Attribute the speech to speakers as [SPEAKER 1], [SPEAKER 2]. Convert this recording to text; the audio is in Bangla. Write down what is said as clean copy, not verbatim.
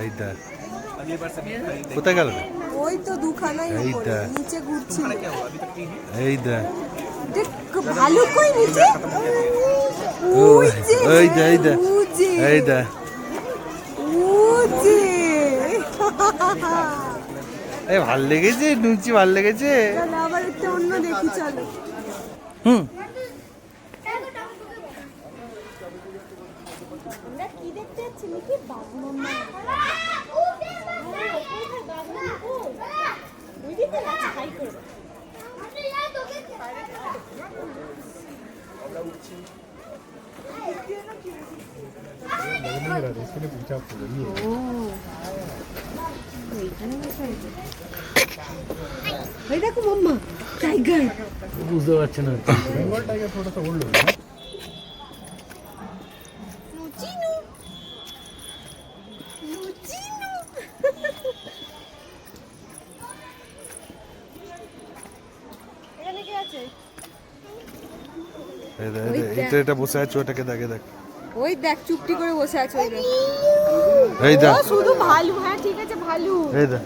[SPEAKER 1] এই দেখ কোথায় গেল
[SPEAKER 2] ওই তো দুখানাই উপরে নিচে ঘুরছিল
[SPEAKER 1] এই দেখ
[SPEAKER 2] ভালো কই নিচে
[SPEAKER 1] ওই দে এই দে এই দে এই ভাল লেগেছে নুচি ভাল লেগেছে
[SPEAKER 2] আবার একটা অন্য দেখি চলো
[SPEAKER 1] হুম
[SPEAKER 2] আমরা কি দেখতে যাচ্ছি নাকি বাগমাম্মা ওই দিকে আছে হাই করে এই দেখো মাম্মা টাইগার
[SPEAKER 1] বুঝতে পারছি না
[SPEAKER 3] বেঙ্গল টাইগার थोड़ा सा ओल्ड होगा
[SPEAKER 2] নুচিনু নুচিনু এখানে কি আছে
[SPEAKER 1] এটা বসে আছে ওটাকে দেখে দেখ
[SPEAKER 2] ওই দেখ চুপটি করে বসে আছে ওই দেখ
[SPEAKER 1] এই দেখ
[SPEAKER 2] শুধু ভালু হ্যাঁ ঠিক আছে ভালু
[SPEAKER 1] এই দেখ